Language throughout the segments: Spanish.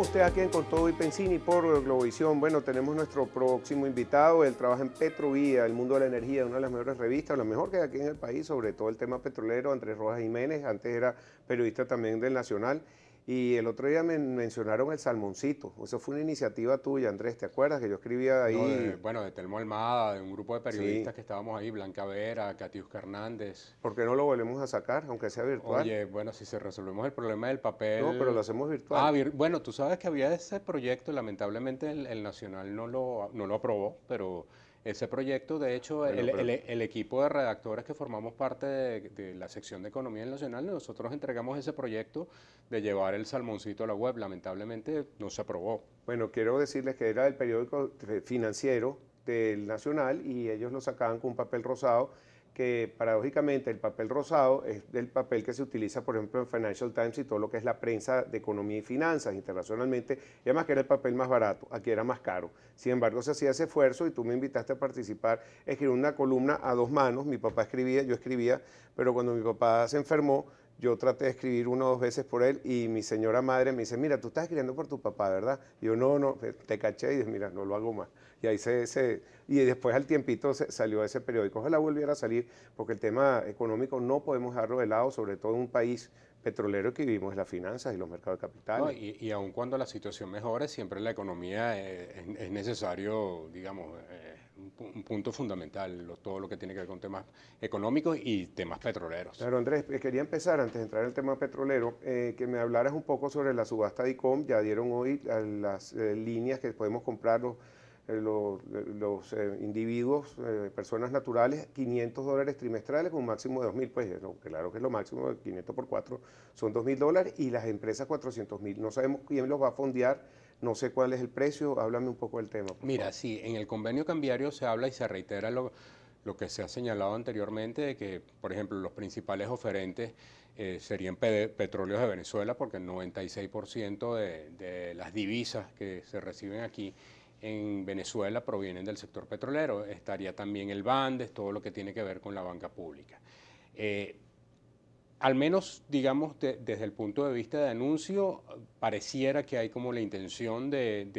con ustedes aquí en Con Todo y Pensini por Globovisión. Bueno, tenemos nuestro próximo invitado. Él trabaja en Petrovía, el mundo de la energía, una de las mejores revistas, la mejor que hay aquí en el país, sobre todo el tema petrolero. Andrés Rojas Jiménez, antes era periodista también del Nacional. Y el otro día me mencionaron el Salmoncito. Eso fue una iniciativa tuya, Andrés, ¿te acuerdas? Que yo escribía No, ahí. bueno, de Telmo Almada, de un grupo de Sí. periodistas que estábamos ahí, Blanca Vera, Catiusca Hernández. ¿Por qué no lo volvemos a sacar, aunque sea virtual? Oye, bueno, si se resolvemos el problema del No, pero lo papel... hacemos virtual. Bueno, tú sabes que había ese proyecto, lamentablemente el Nacional no lo aprobó, pero ese proyecto, de hecho, Bueno, pero el equipo de redactores que formamos parte de la sección de Economía del Nacional, nosotros entregamos ese proyecto de llevar el Salmoncito a la web, lamentablemente no se aprobó. Bueno, quiero decirles que era el periódico financiero del Nacional y ellos lo sacaban con un papel rosado, que paradójicamente el papel rosado es del papel que se utiliza, por ejemplo, en Financial Times y todo lo que es la prensa de economía y finanzas internacionalmente, y además que era el papel más barato, aquí era más caro. Sin embargo, se hacía ese esfuerzo y tú me invitaste a participar, escribir una columna a dos manos, mi papá escribía, yo escribía, pero cuando mi papá se enfermó, yo traté de escribir una o dos veces por él y mi señora madre me dice, mira, tú estás escribiendo por tu papá, ¿verdad? Y yo, no, te caché y dije, mira, no lo hago más. Y ahí y después al tiempito salió ese periódico. Ojalá volviera a salir, porque el tema económico no podemos dejarlo de lado, sobre todo en un país petrolero que vivimos, las finanzas y los mercados de No, capitales. y aun cuando la situación mejore, siempre la economía es necesario, digamos, un punto fundamental, todo lo que tiene que ver con temas económicos y temas petroleros. Claro, Andrés, quería empezar, antes de entrar en el tema petrolero, que me hablaras un poco sobre la subasta de ICOM. Ya dieron hoy las líneas que podemos comprar los individuos, personas naturales, $500 trimestrales con un máximo de 2.000, pues no, claro que es lo máximo, 500 por 4 son $2.000 y las empresas 400.000. No sabemos quién los va a fondear, no sé cuál es el precio, háblame un poco del tema, por Mira, favor. sí, en el convenio cambiario se habla y se reitera lo que se ha señalado anteriormente, de que, por ejemplo, los principales oferentes serían petróleos de Venezuela, porque el 96% de las divisas que se reciben aquí en Venezuela provienen del sector petrolero. Estaría también el Bandes, todo lo que tiene que ver con la banca pública. Al menos, digamos, desde el punto de vista de anuncio, pareciera que hay como la intención de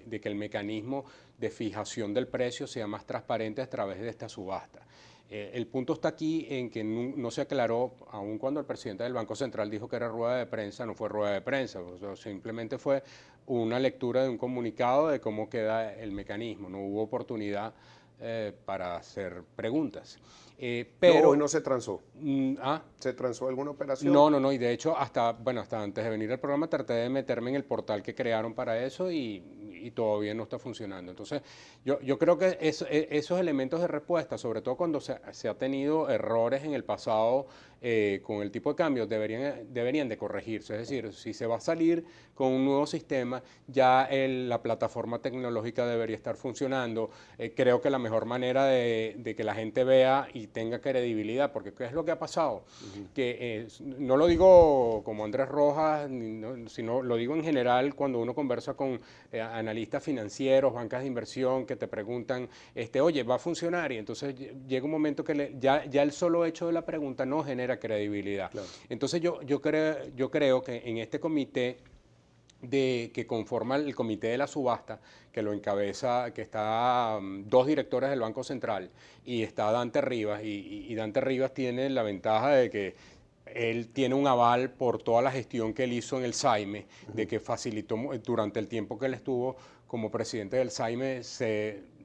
que el mecanismo de fijación del precio sea más transparente a través de esta subasta. El punto está aquí en que no se aclaró, aun cuando el presidente del Banco Central dijo que era rueda de prensa, no fue rueda de prensa, o sea, simplemente fue una lectura de un comunicado de cómo queda el mecanismo, no hubo oportunidad para hacer preguntas. No, hoy Pero no se transó. ¿Se transó alguna operación? no, y de hecho hasta antes de venir al programa traté de meterme en el portal que crearon para eso y todavía no está funcionando. Entonces, yo creo que esos elementos de respuesta, sobre todo cuando se ha tenido errores en el pasado con el tipo de cambio, deberían de corregirse. Es decir, si se va a salir con un nuevo sistema, ya la plataforma tecnológica debería estar funcionando. Creo que la mejor manera de que la gente vea y tenga credibilidad, porque ¿qué es lo que ha pasado? Que no lo digo como Andrés Rojas, sino lo digo en general cuando uno conversa con analistas financieros, bancas de inversión que te preguntan, oye, ¿va a funcionar? Y entonces llega un momento que ya el solo hecho de la pregunta no genera credibilidad. Claro. Entonces yo creo que en este comité que conforma el comité de la subasta, que lo encabeza, que está dos directores del Banco Central y está Dante Rivas, y Dante Rivas tiene la ventaja de que él tiene un aval por toda la gestión que él hizo en el SAIME, de que facilitó durante el tiempo que él estuvo como presidente del SAIME,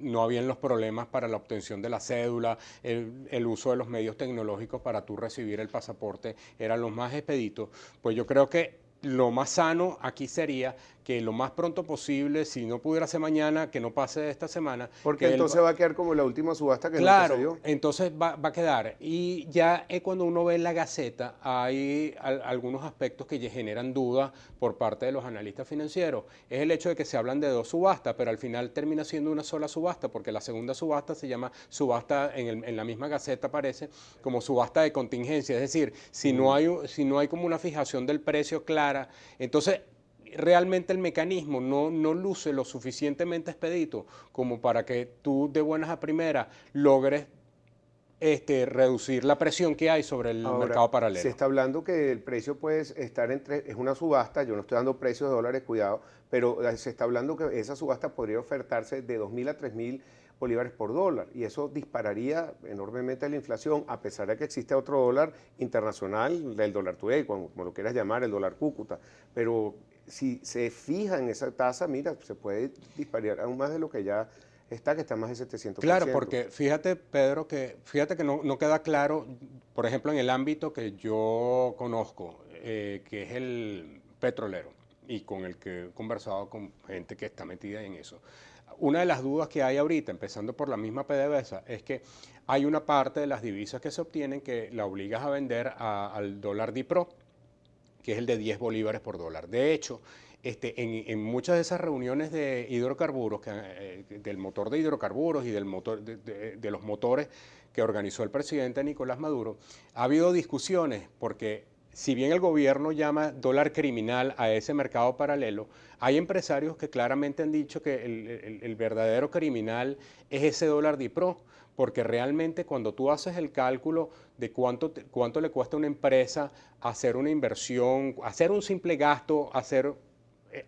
no habían los problemas para la obtención de la cédula, el uso de los medios tecnológicos para tú recibir el pasaporte eran los más expeditos. Pues yo creo que lo más sano aquí sería que lo más pronto posible, si no pudiera ser mañana, que no pase esta semana. Porque Que entonces va a quedar como la última subasta que nunca se Claro, dio. entonces va a quedar. Y ya cuando uno ve en la Gaceta, hay algunos aspectos que generan dudas por parte de los analistas financieros. Es el hecho de que se hablan de dos subastas, pero al final termina siendo una sola subasta, porque la segunda subasta se llama subasta, en la misma Gaceta aparece, como subasta de contingencia. Es decir, si no hay como una fijación del precio clara, entonces realmente el mecanismo no luce lo suficientemente expedito como para que tú de buenas a primeras logres reducir la presión que hay sobre el Ahora, mercado se paralelo. está hablando que el precio puede estar es una subasta, yo no estoy dando precios de dólares, cuidado, pero se está hablando que esa subasta podría ofertarse de 2.000 a 3.000 bolívares por dólar y eso dispararía enormemente la inflación, a pesar de que existe otro dólar internacional, el dólar today, como lo quieras llamar, el dólar Cúcuta, pero si se fija en esa tasa, mira, se puede disparar aún más de lo que ya está, que está más de 700%. Claro, porque fíjate, Pedro, fíjate que no queda claro, por ejemplo, en el ámbito que yo conozco, que es el petrolero, y con el que he conversado con gente que está metida en eso. Una de las dudas que hay ahorita, empezando por la misma PDVSA, es que hay una parte de las divisas que se obtienen que la obligas a vender al dólar DIPRO, que es el de 10 bolívares por dólar. De hecho, en muchas de esas reuniones de hidrocarburos, del motor de hidrocarburos y del motor, de los motores que organizó el presidente Nicolás Maduro, ha habido discusiones porque si bien el gobierno llama dólar criminal a ese mercado paralelo, hay empresarios que claramente han dicho que el verdadero criminal es ese dólar DIPRO, porque realmente cuando tú haces el cálculo de cuánto le cuesta a una empresa hacer una inversión, hacer un simple gasto, hacer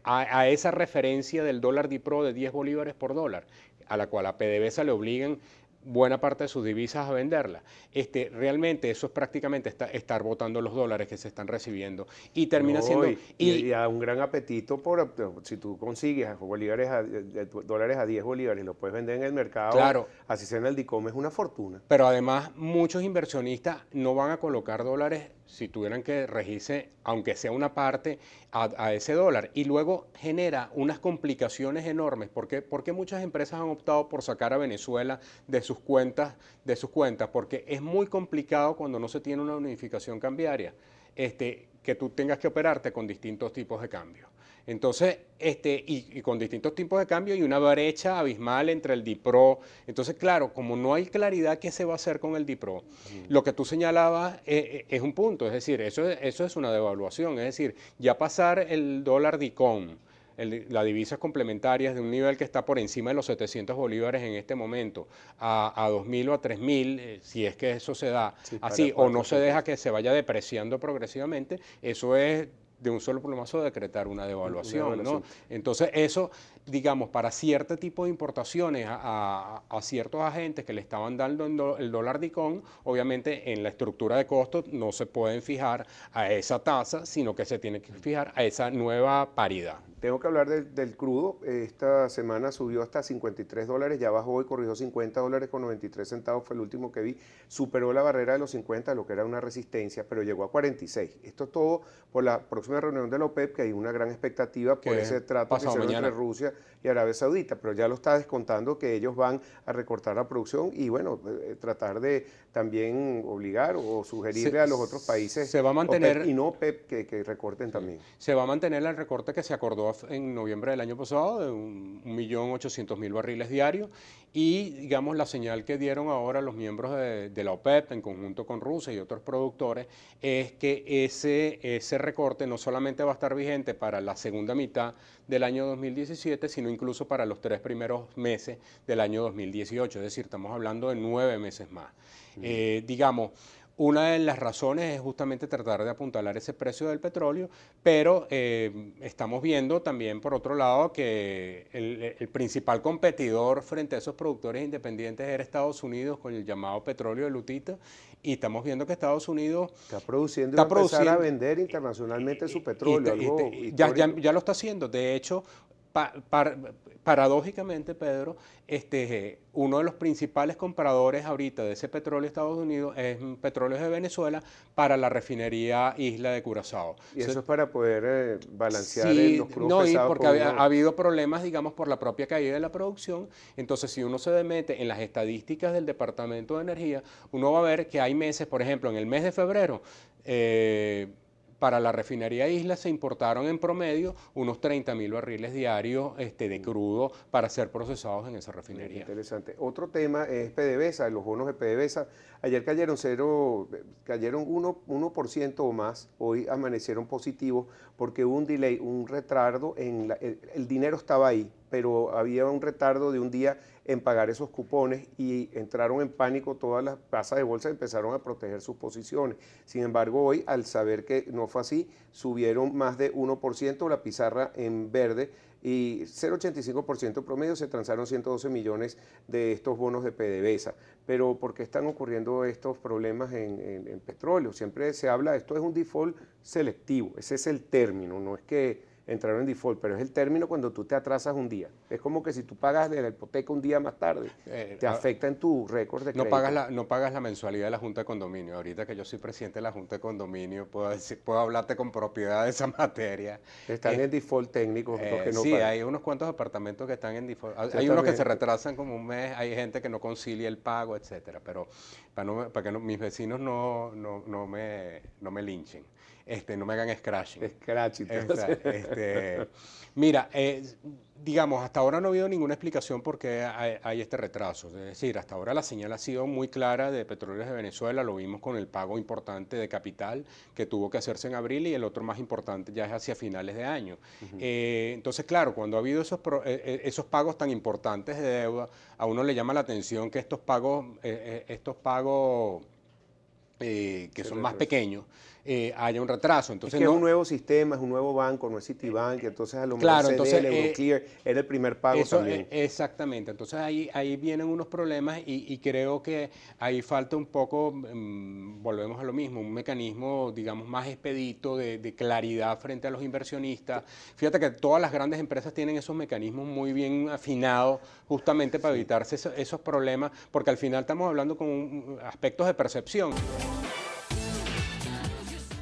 a esa referencia del dólar DIPRO de 10 bolívares por dólar, a la cual a PDVSA le obligan buena parte de sus divisas a venderla. Realmente eso es prácticamente estar botando los dólares que se están recibiendo y termina No, siendo... y a un gran apetito si tú consigues dólares a 10 bolívares y lo puedes vender en el mercado, Claro, así sea en el DICOM, es una fortuna. pero además muchos inversionistas no van a colocar dólares si tuvieran que regirse, aunque sea una parte, a ese dólar. Y luego genera unas complicaciones enormes. Porque muchas empresas han optado por sacar a Venezuela de sus cuentas? Porque es muy complicado cuando no se tiene una unificación cambiaria, que tú tengas que operarte con distintos tipos de cambio. Entonces, y con distintos tipos de cambio y una brecha abismal entre el DIPRO. Entonces, claro, como no hay claridad qué se va a hacer con el DIPRO, lo que tú señalabas es un punto, es decir, eso es una devaluación, es decir, ya pasar el dólar DICOM, las divisas complementarias de un nivel que está por encima de los 700 bolívares en este momento, a 2.000 o a 3.000, si es que eso se da Sí, así, para o no se deja 400. que se vaya depreciando progresivamente, eso es de un solo plumazo decretar una Una devaluación, ¿no? evaluación. Entonces eso, digamos, para cierto tipo de importaciones a ciertos agentes que le estaban dando el dólar DICOM, obviamente en la estructura de costos no se pueden fijar a esa tasa, sino que se tiene que fijar a esa nueva paridad. Tengo que hablar del crudo. Esta semana subió hasta 53 dólares, ya bajó y corrigió 50 dólares con 93 centavos, fue el último que vi. Superó la barrera de los 50, lo que era una resistencia, pero llegó a 46. Esto es todo por la próxima reunión de la OPEP, que hay una gran expectativa por ese trato que hicieron entre Rusia y Arabia Saudita, pero ya lo está descontando que ellos van a recortar la producción y bueno, tratar de también obligar o sugerirle a los otros países se va a mantener, OPEP y no OPEP que recorten también. Se va a mantener el recorte que se acordó en noviembre del año pasado de 1.800.000 barriles diarios y digamos la señal que dieron ahora los miembros de la OPEP en conjunto con Rusia y otros productores es que ese recorte no solamente va a estar vigente para la segunda mitad del año 2017, sino incluso para los 3 primeros meses del año 2018, es decir, estamos hablando de 9 meses más. Digamos, una de las razones es justamente tratar de apuntalar ese precio del petróleo, pero estamos viendo también, por otro lado, que el principal competidor frente a esos productores independientes era Estados Unidos con el llamado petróleo de Lutita, y estamos viendo que Estados Unidos está produciendo y va a empezar a vender internacionalmente su petróleo, algo ya lo está haciendo. De hecho, paradójicamente, Pedro, uno de los principales compradores ahorita de ese petróleo de Estados Unidos es Petróleos de Venezuela para la refinería Isla de Curazao. Y eso es para poder balancear sí, los crudos no, pesados. porque ha habido problemas, digamos, por la propia caída de la producción. Entonces, si uno se mete en las estadísticas del Departamento de Energía, uno va a ver que hay meses, por ejemplo, en el mes de febrero, para la refinería Isla se importaron en promedio unos 30.000 barriles diarios de crudo para ser procesados en esa refinería. Interesante. Otro tema es PDVSA, los bonos de PDVSA. Ayer cayeron 1% o más, hoy amanecieron positivos porque hubo un delay, un retardo, el dinero estaba ahí, pero había un retardo de un día en pagar esos cupones y entraron en pánico todas las casas de bolsa y empezaron a proteger sus posiciones. Sin embargo, hoy, al saber que no fue así, subieron más de 1%, la pizarra en verde, y 0,85% promedio, se transaron 112 millones de estos bonos de PDVSA. Pero ¿por qué están ocurriendo estos problemas en petróleo? Siempre se habla, esto es un default selectivo, ese es el término, no es que entraron en default, pero es el término cuando tú te atrasas un día. Es como que si tú pagas de la hipoteca un día más tarde, te afecta en tu récord de crédito. No pagas la mensualidad de la Junta de Condominio. Ahorita que yo soy presidente de la Junta de Condominio, puedo hablarte con propiedad de esa materia. Están en default técnico los que no sí, pagan. hay unos cuantos apartamentos que están en default. Yo Hay unos que también. se retrasan como un mes, hay gente que no concilia el pago, etcétera. Pero para que mis vecinos no me linchen. No me hagan scratching. Scratch y todo. Mira, digamos, hasta ahora no ha habido ninguna explicación por qué hay este retraso. Es decir, hasta ahora la señal ha sido muy clara de Petróleos de Venezuela, lo vimos con el pago importante de capital que tuvo que hacerse en abril y el otro más importante ya es hacia finales de año. Entonces, claro, cuando ha habido esos pagos tan importantes de deuda, a uno le llama la atención que estos pagos que son más pequeños, haya un retraso. Entonces, es que es un nuevo sistema, es un nuevo banco, no es Citibank, entonces a lo mejor claro, CDL, Euroclear, era el primer pago también. Exactamente, entonces ahí vienen unos problemas y creo que ahí falta un poco, volvemos a lo mismo, un mecanismo, digamos, más expedito de claridad frente a los inversionistas. Fíjate que todas las grandes empresas tienen esos mecanismos muy bien afinados justamente para evitarse esos problemas, porque al final estamos hablando con aspectos de percepción.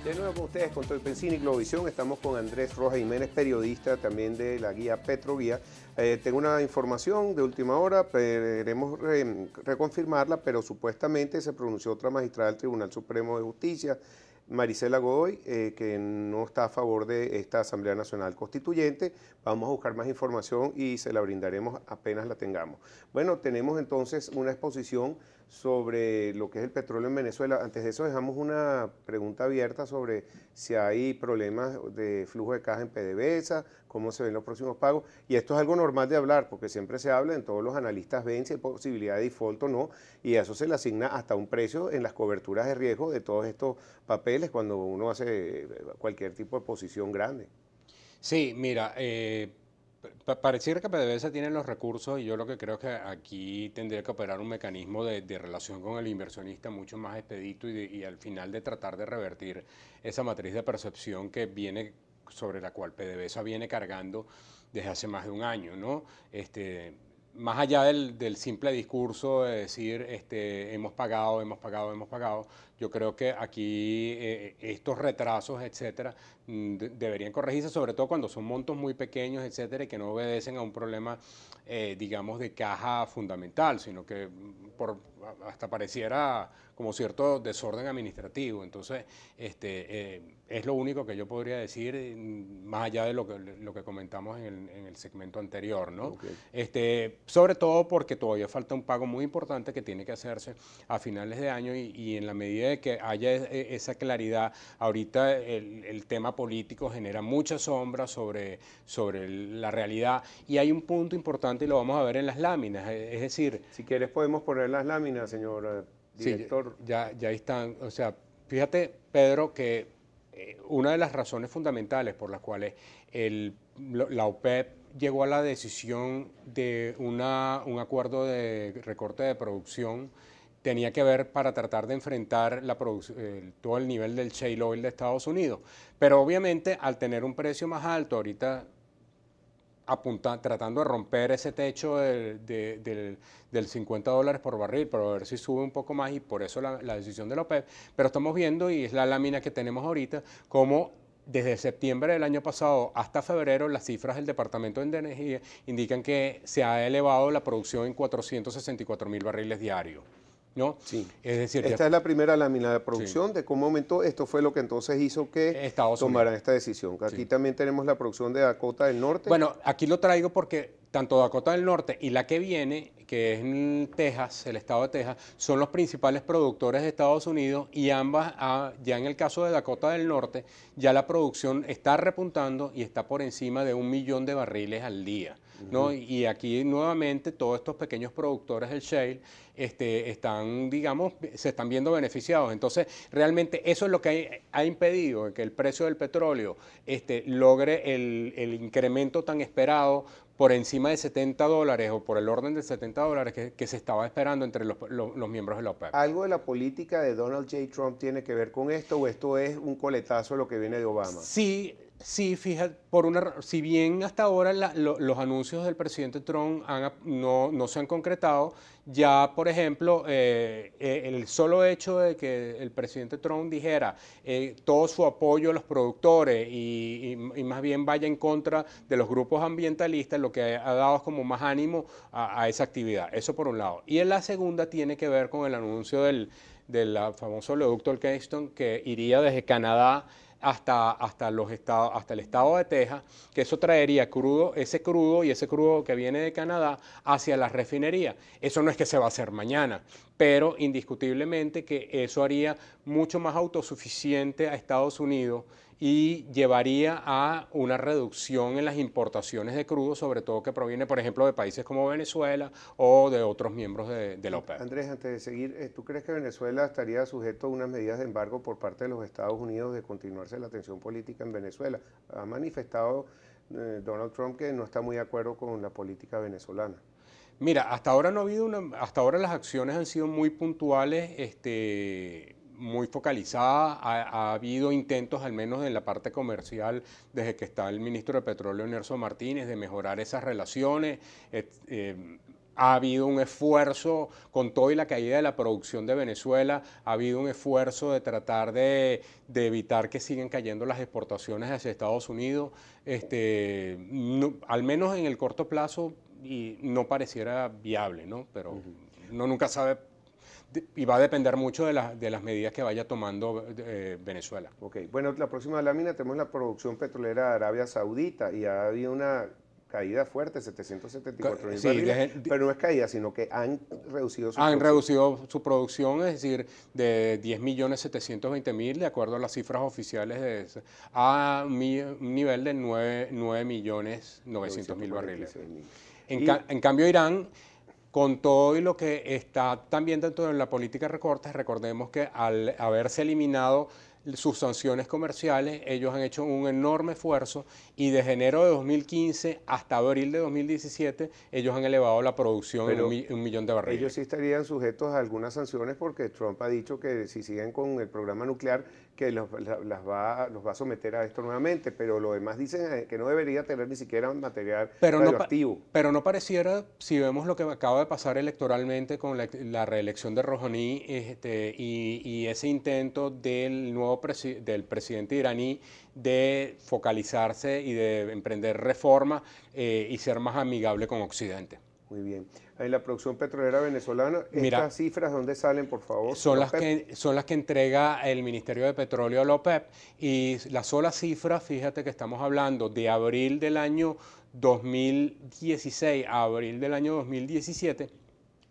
De nuevo con ustedes, con Toy Pensini y Globovisión, estamos con Andrés Rojas Jiménez, periodista también de la guía Petroguía. Tengo una información de última hora, queremos reconfirmarla, pero supuestamente se pronunció otra magistrada del Tribunal Supremo de Justicia, Marisela Godoy, que no está a favor de esta Asamblea Nacional Constituyente. Vamos a buscar más información y se la brindaremos apenas la tengamos. Bueno, tenemos entonces una exposición sobre lo que es el petróleo en Venezuela. Antes de eso dejamos una pregunta abierta sobre si hay problemas de flujo de caja en PDVSA, cómo se ven los próximos pagos. Y esto es algo normal de hablar, porque siempre se habla, en todos los analistas ven si hay posibilidad de default o no, y a eso se le asigna hasta un precio en las coberturas de riesgo de todos estos papeles cuando uno hace cualquier tipo de posición grande. Sí, mira, pareciera que PDVSA tiene los recursos y yo lo que creo es que aquí tendría que operar un mecanismo de relación con el inversionista mucho más expedito y al final de tratar de revertir esa matriz de percepción que viene, sobre la cual PDVSA viene cargando desde hace más de un año, ¿no? Más allá del simple discurso de decir hemos pagado, yo creo que aquí estos retrasos, etcétera, deberían corregirse, sobre todo cuando son montos muy pequeños, etcétera, y que no obedecen a un problema, digamos, de caja fundamental, sino que hasta pareciera como cierto desorden administrativo. Entonces, es lo único que yo podría decir, más allá de lo que comentamos en el segmento anterior, ¿no? Okay. Sobre todo porque todavía falta un pago muy importante que tiene que hacerse a finales de año y en la medida de que haya esa claridad, ahorita el tema político genera mucha sombra sobre la realidad y hay un punto importante y lo vamos a ver en las láminas, es decir... Si quieres podemos poner las láminas, señor director. Sí, ya están, o sea, fíjate, Pedro, que una de las razones fundamentales por las cuales la OPEP llegó a la decisión de un acuerdo de recorte de producción tenía que ver para tratar de enfrentar todo el nivel del shale oil de Estados Unidos. Pero obviamente al tener un precio más alto, ahorita tratando de romper ese techo del $50 por barril, pero a ver si sube un poco más y por eso la decisión de la OPEP. Pero estamos viendo, y es la lámina que tenemos ahorita, cómo desde septiembre del año pasado hasta febrero las cifras del Departamento de Energía indican que se ha elevado la producción en 464.000 barriles diarios, ¿no? Sí. Es decir, esta es la primera lámina de producción, sí, de cómo aumentó. Esto fue lo que entonces hizo que tomaran esta decisión. Aquí sí, también tenemos la producción de Dakota del Norte. Bueno, aquí lo traigo porque tanto Dakota del Norte y la que viene, que es en Texas, el estado de Texas, son los principales productores de Estados Unidos y ambas, ya en el caso de Dakota del Norte, ya la producción está repuntando y está por encima de 1 millón de barriles al día. ¿no? Y aquí nuevamente todos estos pequeños productores del shale están, digamos, se están viendo beneficiados. Entonces, realmente eso es lo que ha impedido que el precio del petróleo logre el incremento tan esperado por encima de $70 o por el orden de $70 que se estaba esperando entre los miembros de la OPEP. ¿Algo de la política de Donald J. Trump tiene que ver con esto o esto es un coletazo de lo que viene de Obama? Sí, sí, fíjate, si bien hasta ahora los anuncios del presidente Trump no se han concretado, ya por ejemplo, el solo hecho de que el presidente Trump dijera todo su apoyo a los productores y más bien vaya en contra de los grupos ambientalistas, lo que ha dado es como más ánimo a esa actividad. Eso por un lado. Y en la segunda tiene que ver con el anuncio del famoso oleoducto del Keystone, que iría desde Canadá hasta el estado de Texas, que eso traería ese crudo que viene de Canadá hacia las refinerías. Eso no es que se va a hacer mañana, pero indiscutiblemente que eso haría mucho más autosuficiente a Estados Unidos y llevaría a una reducción en las importaciones de crudo, sobre todo que proviene, por ejemplo, de países como Venezuela o de otros miembros de la OPEP. Andrés, antes de seguir, ¿tú crees que Venezuela estaría sujeto a unas medidas de embargo por parte de los Estados Unidos de continuarse la tensión política en Venezuela? Ha manifestado Donald Trump que no está muy de acuerdo con la política venezolana. Mira, hasta ahora hasta ahora las acciones han sido muy puntuales, muy focalizadas. Ha habido intentos, al menos en la parte comercial, desde que está el ministro de Petróleo, Nelson Martínez, de mejorar esas relaciones. Ha habido un esfuerzo, con todo y la caída de la producción de Venezuela, ha habido un esfuerzo de tratar de evitar que sigan cayendo las exportaciones hacia Estados Unidos. Al menos en el corto plazo, y no pareciera viable, ¿no? Pero uno nunca sabe, y va a depender mucho de las medidas que vaya tomando Venezuela. Ok, bueno, la próxima lámina tenemos la producción petrolera de Arabia Saudita y ha habido una caída fuerte, 774.000 barriles, pero no es caída, sino que han reducido su producción, es decir, de 10.720.000, de acuerdo a las cifras oficiales, a un nivel de 9.900.000 barriles. En cambio, Irán, con todo y lo que está también dentro de la política de recortes, recordemos que al haberse eliminado sus sanciones comerciales, ellos han hecho un enorme esfuerzo y desde enero de 2015 hasta abril de 2017 ellos han elevado la producción en un millón de barriles. Ellos sí estarían sujetos a algunas sanciones porque Trump ha dicho que si siguen con el programa nuclear que los va a someter a esto nuevamente, pero lo demás dicen que no debería tener ni siquiera material radioactivo. Pero no pareciera, si vemos lo que acaba de pasar electoralmente con la reelección de Rouhani y ese intento del presidente iraní de focalizarse y de emprender reforma y ser más amigable con Occidente. Muy bien. En la producción petrolera venezolana, ¿estas cifras dónde salen, por favor? Son las que entrega el Ministerio de Petróleo a la OPEP, y la sola cifra, fíjate que estamos hablando de abril del año 2016 a abril del año 2017,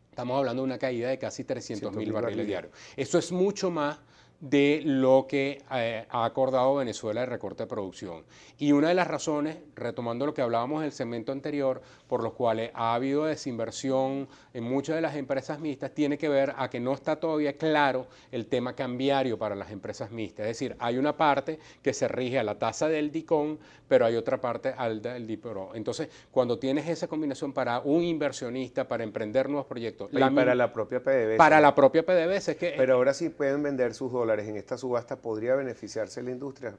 estamos hablando de una caída de casi 300.000 barriles diarios. Eso es mucho más de lo que ha acordado Venezuela de recorte de producción. Y una de las razones, retomando lo que hablábamos del segmento anterior, por los cuales ha habido desinversión en muchas de las empresas mixtas, tiene que ver a que no está todavía claro el tema cambiario para las empresas mixtas. Es decir, hay una parte que se rige a la tasa del DICOM, pero hay otra parte al del DIPRO. Entonces, cuando tienes esa combinación para un inversionista, para emprender nuevos proyectos... para la propia PDVSA. Para la propia PDVSA. Pero ahora sí pueden vender sus dólares en esta subasta, ¿podría beneficiarse la industria?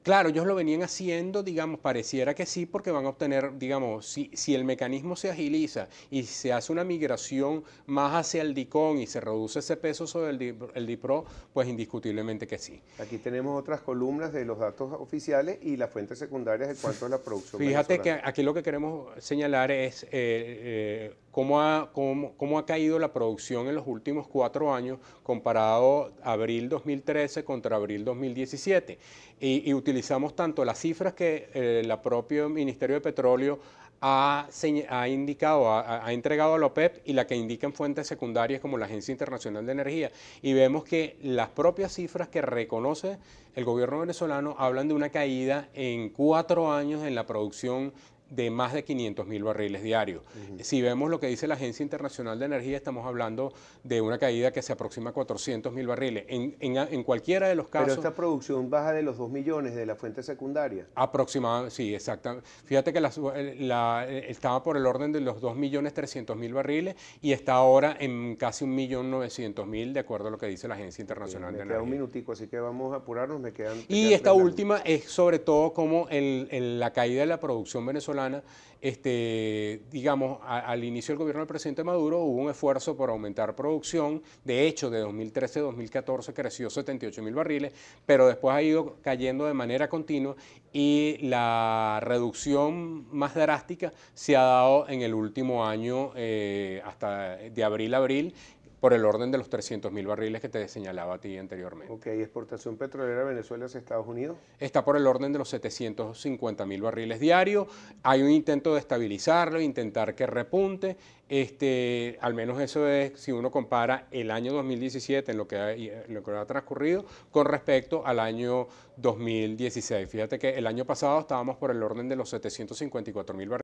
Claro, ellos lo venían haciendo, digamos, pareciera que sí, porque van a obtener, digamos, si el mecanismo se agiliza y se hace una migración más hacia el DICOM y se reduce ese peso sobre el DIPRO, pues indiscutiblemente que sí. Aquí tenemos otras columnas de los datos oficiales y las fuentes secundarias de cuánto es la producción Fíjate venezolana. Que aquí lo que queremos señalar es cómo ha caído la producción en los últimos 4 años comparado abril 2013 contra abril 2017. Y utilizamos tanto las cifras que el propio Ministerio de Petróleo ha entregado a la OPEP y la que indican fuentes secundarias como la Agencia Internacional de Energía. Y vemos que las propias cifras que reconoce el gobierno venezolano hablan de una caída en 4 años en la producción de más de 500.000 barriles diarios. Si vemos lo que dice la Agencia Internacional de Energía, estamos hablando de una caída que se aproxima a 400.000 barriles. En cualquiera de los casos... Pero esta producción baja de los 2 millones de la fuente secundaria. Aproximadamente, sí, exactamente. Fíjate que estaba por el orden de los 2.300.000 barriles y está ahora en casi 1.900.000, de acuerdo a lo que dice la Agencia Internacional de Energía. Me queda un minutico, así que vamos a apurarnos, Y esta última es sobre todo como la caída de la producción venezolana, digamos, al inicio del gobierno del presidente Maduro hubo un esfuerzo por aumentar producción. De hecho, de 2013 a 2014 creció 78.000 barriles, pero después ha ido cayendo de manera continua y la reducción más drástica se ha dado en el último año, hasta de abril a abril, por el orden de los 300.000 barriles que te señalaba a ti anteriormente. Ok, ¿exportación petrolera de Venezuela hacia Estados Unidos? Está por el orden de los 750.000 barriles diarios. Hay un intento de estabilizarlo, intentar que repunte. Al menos eso es si uno compara el año 2017 en lo que ha transcurrido con respecto al año 2016. Fíjate que el año pasado estábamos por el orden de los 754.000 barriles.